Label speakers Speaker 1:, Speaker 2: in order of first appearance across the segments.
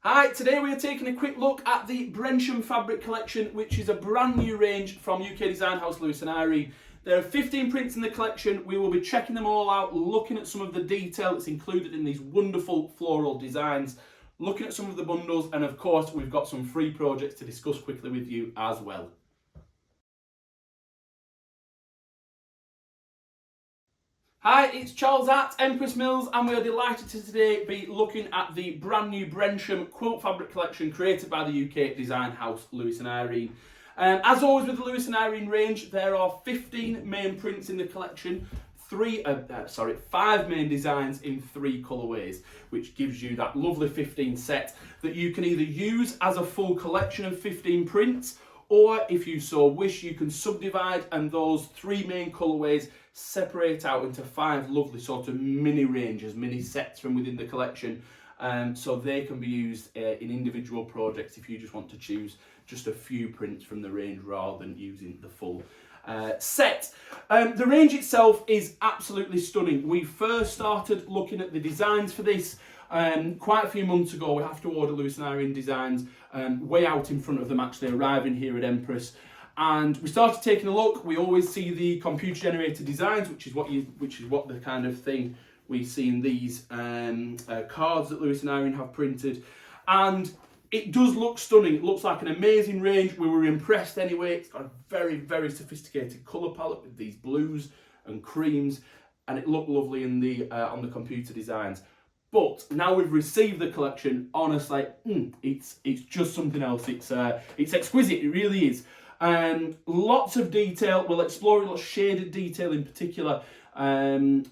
Speaker 1: Hi, today we are taking a quick look at the Brensham fabric collection, which is a brand new range from UK design house Lewis Irene. There are 15 prints in the collection. We will be checking them all out, looking at some of the detail that's included in these wonderful floral designs, looking at some of the bundles, and of course we've got some free projects to discuss quickly with you as well. Hi, it's Charles at Empress Mills, and we are delighted to today be looking at the brand new Brensham quilt fabric collection created by the UK design house Lewis Irene. As always with the Lewis Irene range, there are 15 main prints in the collection, 5 main designs in 3 colourways, which gives you that lovely 15 set that you can either use as a full collection of 15 prints, or if you so wish, you can subdivide and those 3 main colourways separate out into 5 lovely sort of mini ranges, mini sets from within the collection. So they can be used in individual projects if you just want to choose just a few prints from the range rather than using the full set. The range itself is absolutely stunning. We first started looking at the designs for this quite a few months ago. We have to order Lewis Irene designs way out in front of them actually arriving here at Empress. And we started taking a look. We always see the computer generated designs, which is what the kind of thing we see in these cards that Lewis Irene have printed. And it does look stunning. It looks like an amazing range. We were impressed anyway. It's got a very, very sophisticated colour palette with these blues and creams, and it looked lovely in the on the computer designs. But now we've received the collection, honestly, it's just something else. It's exquisite. It really is. Lots of detail. We'll explore a lot of shaded detail in particular.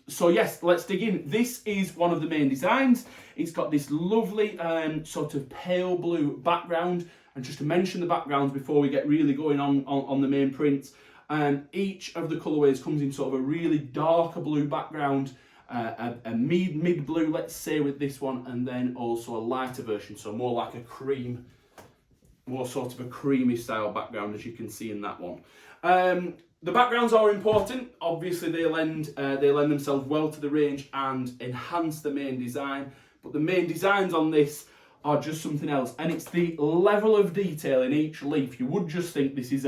Speaker 1: So yes, let's dig in. This is one of the main designs. It's got this lovely sort of pale blue background. And just to mention the backgrounds before we get really going on the main prints, each of the colourways comes in sort of a really darker blue background, a mid blue, let's say, with this one, and then also a lighter version, so more like a cream, more sort of a creamy style background, as you can see in that one. The backgrounds are important. Obviously, they lend themselves well to the range and enhance the main design. But the main designs on this are just something else, and it's the level of detail in each leaf. You would just think this is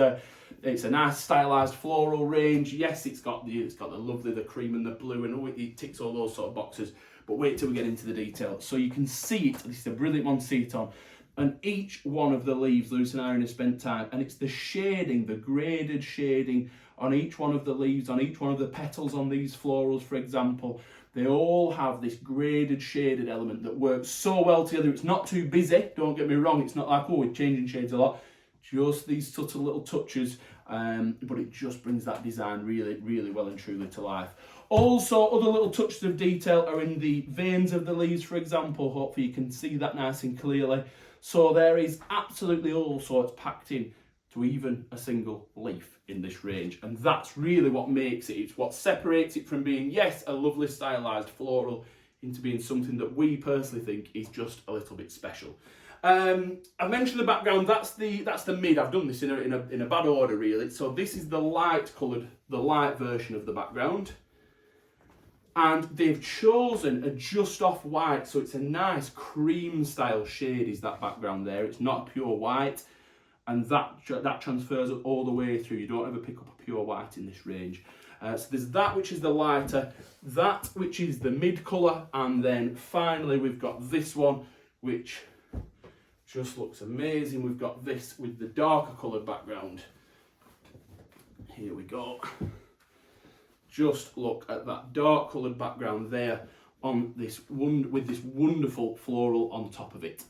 Speaker 1: it's a nice stylized floral range. Yes, it's got the lovely, the cream and the blue, and it ticks all those sort of boxes. But wait till we get into the detail, so you can see it. This is a brilliant one to see it on. And each one of the leaves, Lewis Irene has spent time, and it's the shading, the graded shading on each one of the leaves, on each one of the petals on these florals, for example. They all have this graded shaded element that works so well together. It's not too busy, don't get me wrong. It's not like, oh, we're changing shades a lot. Just these subtle little touches, but it just brings that design really, really well and truly to life. Also, other little touches of detail are in the veins of the leaves, for example. Hopefully you can see that nice and clearly. So there is absolutely all sorts packed in to even a single leaf in this range. And that's really what makes it. It's what separates it from being, yes, a lovely stylized floral, into being something that we personally think is just a little bit special. I've mentioned the background. That's the mid. I've done this in a bad order, really. So this is the light version of the background. And they've chosen a just off white, so it's a nice cream style shade is that background there. It's not pure white, and that transfers all the way through. You don't ever pick up a pure white in this range. So there's that which is the lighter, that which is the mid colour, and then finally we've got this one which just looks amazing. We've got this with the darker coloured background. Here we go. Just look at that dark coloured background there on this with this wonderful floral on top of it.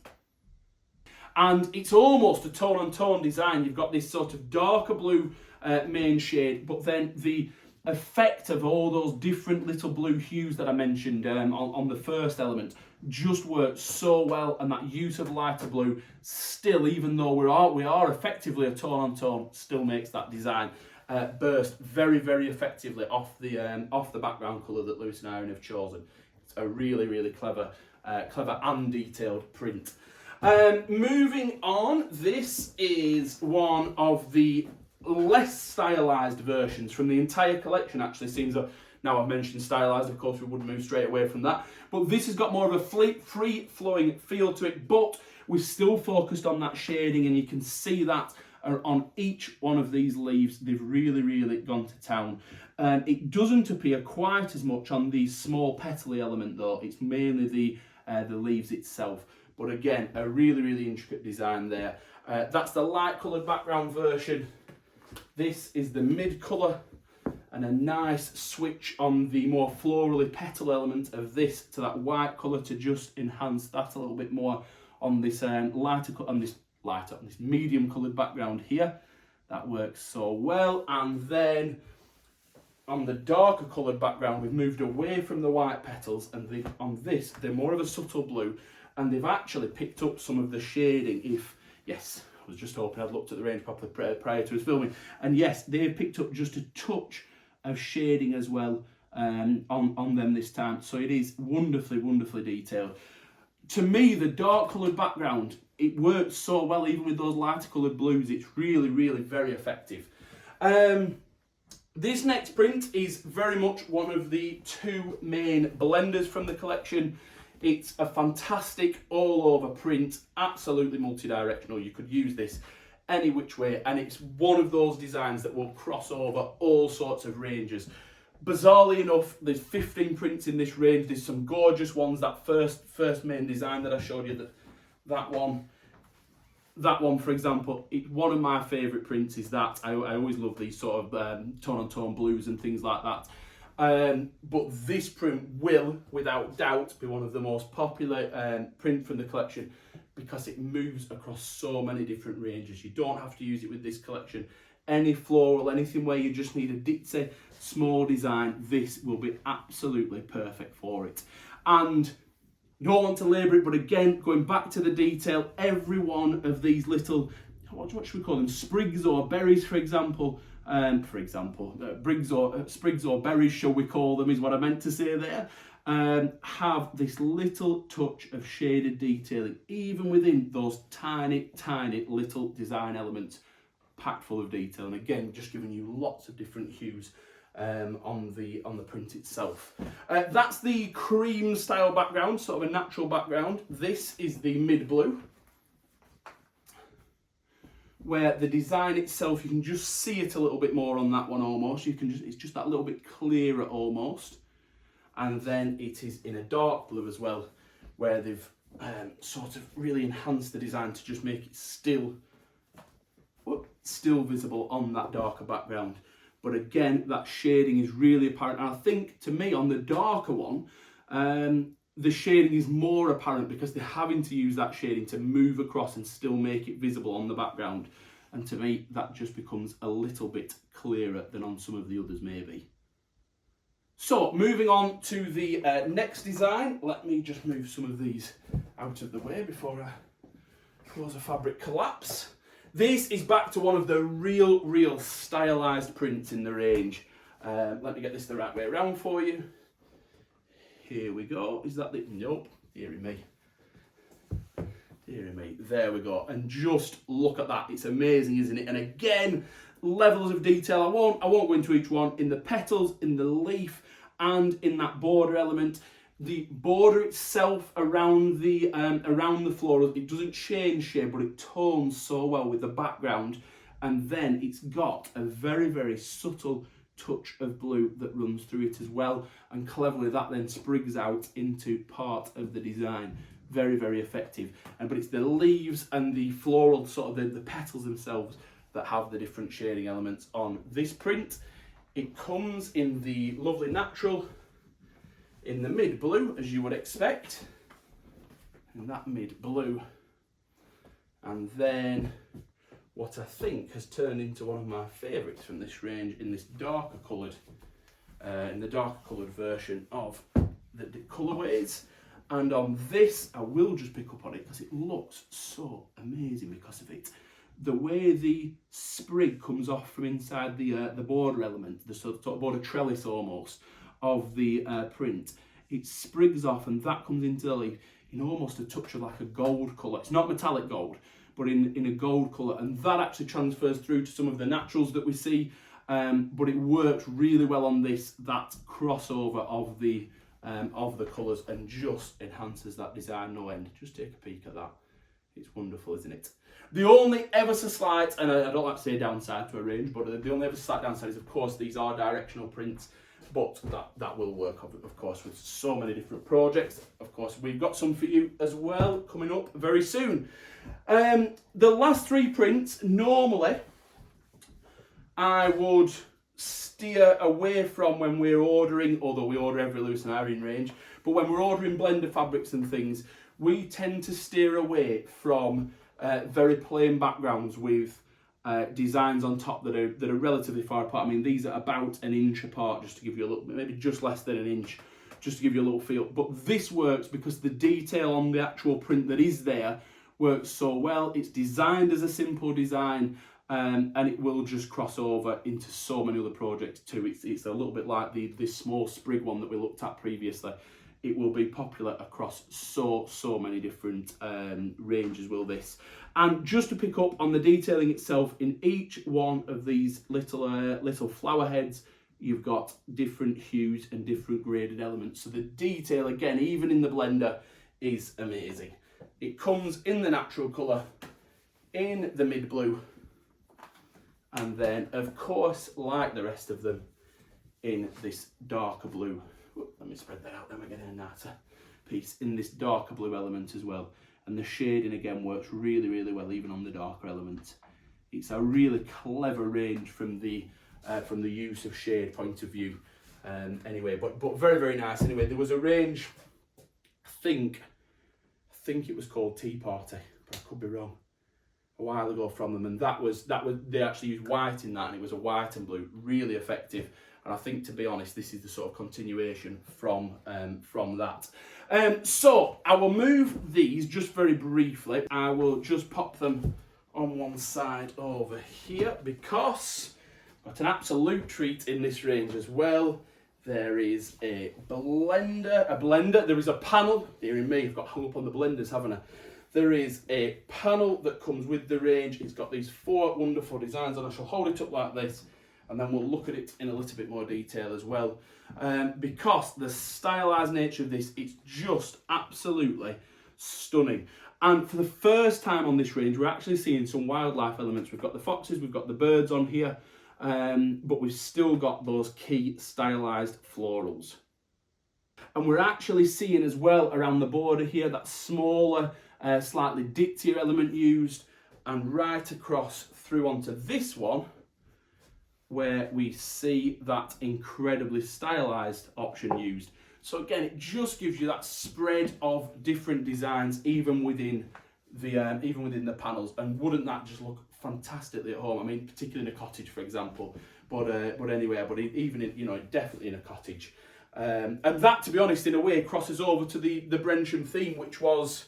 Speaker 1: And it's almost a tone-on-tone design. You've got this sort of darker blue main shade, but then the effect of all those different little blue hues that I mentioned on the first element just works so well, and that use of lighter blue still, even though we are effectively a tone-on-tone, still makes that design burst very, very effectively off the background colour that Lewis Irene have chosen. It's a really, really clever and detailed print. Moving on, this is one of the less stylised versions from the entire collection. Actually, seems Now I've mentioned stylized, of course we wouldn't move straight away from that. But this has got more of a free-flowing feel to it, but we're still focused on that shading, and you can see that on each one of these leaves. They've really, really gone to town. It doesn't appear quite as much on the small petally element though. It's mainly the leaves itself. But again, a really, really intricate design there. That's the light coloured background version. This is the mid colour, and a nice switch on the more florally petal element of this to that white colour to just enhance that a little bit more on this this medium coloured background here. That works so well. And then on the darker coloured background, we've moved away from the white petals, and on this, they're more of a subtle blue, and they've actually picked up some of the shading. Yes, I was just hoping I'd looked at the range properly prior to us filming, and yes, they've picked up just a touch of shading as well on them this time. So it is wonderfully, wonderfully detailed. To me, the dark coloured background, it works so well, even with those lighter coloured blues. It's really, really very effective. This next print is very much one of the two main blenders from the collection. It's a fantastic all-over print, absolutely multi-directional. You could use this any which way, and it's one of those designs that will cross over all sorts of ranges. Bizarrely enough, there's 15 prints in this range. There's some gorgeous ones. That first main design that I showed you, that one, for example, one of my favourite prints is that. I always love these sort of tone-on-tone blues and things like that. But this print will, without doubt, be one of the most popular print from the collection, because it moves across so many different ranges. You don't have to use it with this collection. Any floral, anything where you just need a ditzy small design, this will be absolutely perfect for it. And don't want to labour it, but again, going back to the detail, every one of these little, what should we call them, sprigs or berries, for example, sprigs or berries, shall we call them, is what I meant to say there, have this little touch of shaded detailing, even within those tiny, tiny little design elements, packed full of detail. And again, just giving you lots of different hues on the print itself. That's the cream style background, sort of a natural background. This is the mid blue, where the design itself, you can just see it a little bit more on that one almost. It's just that little bit clearer almost. And then it is in a dark blue as well, where they've sort of really enhanced the design to just make it still visible on that darker background. But again, that shading is really apparent. And I think, to me, on the darker one, the shading is more apparent because they're having to use that shading to move across and still make it visible on the background. And to me, that just becomes a little bit clearer than on some of the others maybe. So, moving on to the next design. Let me just move some of these out of the way before I cause a fabric collapse. This is back to one of the real stylized prints in the range. Let me get this the right way around for you. Here we go. Is that the... Nope. Dearie me. Dearie me. There we go. And just look at that. It's amazing, isn't it? And again, levels of detail. I won't go into each one. In the petals, in the leaf, and in that border element. The border itself around the florals, it doesn't change shape, but it tones so well with the background. And then it's got a very, very subtle touch of blue that runs through it as well. And cleverly, that then sprigs out into part of the design. Very, very effective. But it's the leaves and the floral, sort of the petals themselves, that have the different shading elements on this print. It comes in the lovely natural, in the mid blue, as you would expect, in that mid blue, and then what I think has turned into one of my favourites from this range, in this darker coloured, version of the colourways. And on this, I will just pick up on it because it looks so amazing because of it. The way the sprig comes off from inside the border element, the sort of border trellis almost, of the print, it sprigs off, and that comes into the leaf in almost a touch of like a gold colour. It's not metallic gold, but in a gold colour, and that actually transfers through to some of the naturals that we see. but it works really well on that crossover of the colours, and just enhances that design no end. Just take a peek at that. It's wonderful, isn't it? The only ever so slight, and I don't like to say downside to a range, but the only ever so slight downside is, of course, these are directional prints, but that will work, of course, with so many different projects. Of course, we've got some for you as well coming up very soon. The last three prints, normally, I would steer away from when we're ordering, although we order every Lewis and Irene range, but when we're ordering blender fabrics and things, we tend to steer away from very plain backgrounds with designs on top that are relatively far apart. I mean, these are about an inch apart, just to give you a little, maybe just less than an inch, just to give you a little feel. But this works because the detail on the actual print that is there works so well. It's designed as a simple design, and it will just cross over into so many other projects too. It's a little bit like this small sprig one that we looked at previously. It will be popular across so many different ranges, will this. And just to pick up on the detailing itself, in each one of these little flower heads, you've got different hues and different graded elements. So the detail, again, even in the blender, is amazing. It comes in the natural colour, in the mid blue, and then, of course, like the rest of them, in this darker blue. Let me spread that out, then we're getting a nicer piece in this darker blue element as well. And the shading again works really well, even on the darker element. It's a really clever range from the use of shade point of view. Anyway, but very nice. Anyway, there was a range, I think it was called Tea Party, but I could be wrong, a while ago from them, and that was they actually used white in that, and it was a white and blue, really effective. And I think, to be honest, this is the sort of continuation from that. So I will move these just very briefly. I will just pop them on one side over here, because I've got an absolute treat in this range as well. There is a blender. There is a panel. Dearie me, I've got hung up on the blenders, haven't I? There is a panel that comes with the range. It's got these 4 wonderful designs on. I shall hold it up like this, and then we'll look at it in a little bit more detail as well. Because the stylised nature of this, it's just absolutely stunning. And for the first time on this range, we're actually seeing some wildlife elements. We've got the foxes, we've got the birds on here, but we've still got those key stylised florals. And we're actually seeing as well around the border here that smaller, slightly dictier element used, and right across through onto this one, where we see that incredibly stylised option used. So again, it just gives you that spread of different designs, even within the panels. And wouldn't that just look fantastically at home? I mean, particularly in a cottage, for example. But anyway, even in, definitely in a cottage. And that, to be honest, in a way, crosses over to the Brensham theme, which was,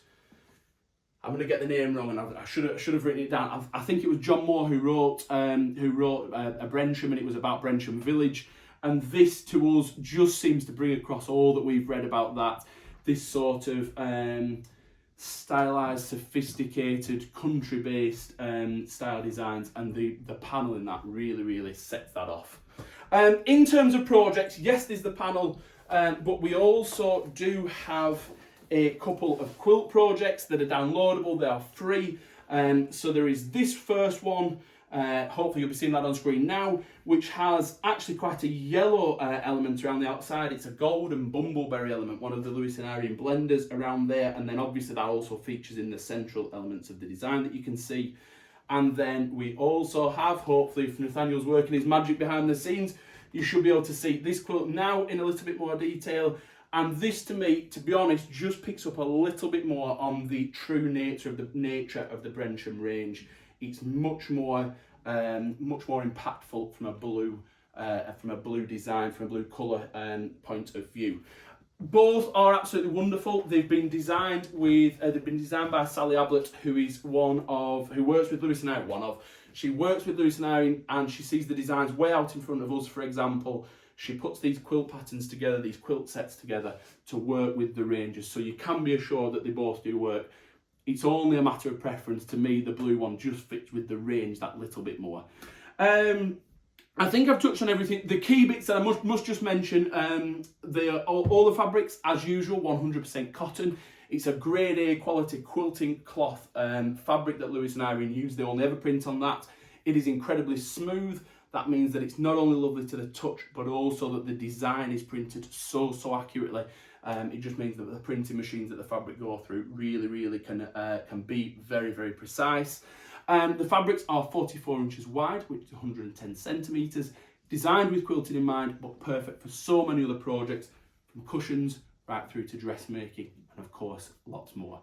Speaker 1: I'm going to get the name wrong, and I should have written it down. I think it was John Moore who wrote a Brensham, and it was about Brensham Village. And this, to us, just seems to bring across all that we've read about that. This sort of stylised, sophisticated, country-based style designs, and the panel in that really sets that off. In terms of projects, yes, there's the panel, but we also do have a couple of quilt projects that are downloadable. They are free. So there is this first one, hopefully you'll be seeing that on screen now, which has actually quite a yellow element around the outside. It's a golden bumbleberry element, one of the Lewis Irene blenders around there, and then obviously that also features in the central elements of the design that you can see. And then we also have, hopefully if Nathaniel's working his magic behind the scenes, you should be able to see this quilt now in a little bit more detail. And this, to me, to be honest, just picks up a little bit more on the true nature of the Brensham range. It's much more impactful from a blue design, from a blue colour point of view. Both are absolutely wonderful. They've been designed by Sally Ablett, who works with Lewis and Irene. She works with Lewis and Irene, and she sees the designs way out in front of us. For example, she puts these quilt patterns together, these quilt sets together, to work with the ranges. So you can be assured that they both do work. It's only a matter of preference. To me, the blue one just fits with the range that little bit more. I think I've touched on everything. The key bits that I must just mention, all the fabrics, as usual, 100% cotton. It's a grade A quality quilting cloth fabric that Lewis and Irene use. They only ever print on that. It is incredibly smooth. That means that it's not only lovely to the touch, but also that the design is printed so accurately. It just means that the printing machines that the fabric go through really can be very precise. The fabrics are 44 inches wide, which is 110 centimetres, designed with quilting in mind, but perfect for so many other projects, from cushions right through to dressmaking, and of course, lots more.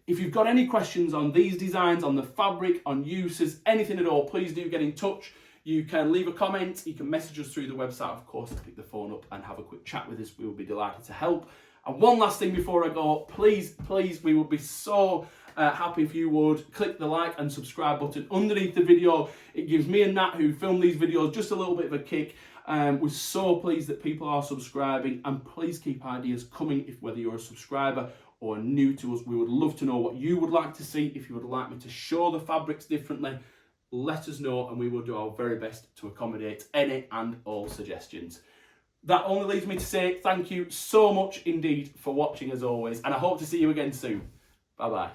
Speaker 1: If you've got any questions on these designs, on the fabric, on uses, anything at all, please do get in touch. You can leave a comment, you can message us through the website, of course, pick the phone up and have a quick chat with us. We will be delighted to help. And one last thing before I go, please, we would be so happy if you would click the like and subscribe button underneath the video. It gives me and Nat, who film these videos, just a little bit of a kick. We're so pleased that people are subscribing, and please keep ideas coming whether you're a subscriber or new to us. We would love to know what you would like to see. If you would like me to show the fabrics differently, let us know and we will do our very best to accommodate any and all suggestions. That only leaves me to say thank you so much indeed for watching as always, and I hope to see you again soon. Bye bye.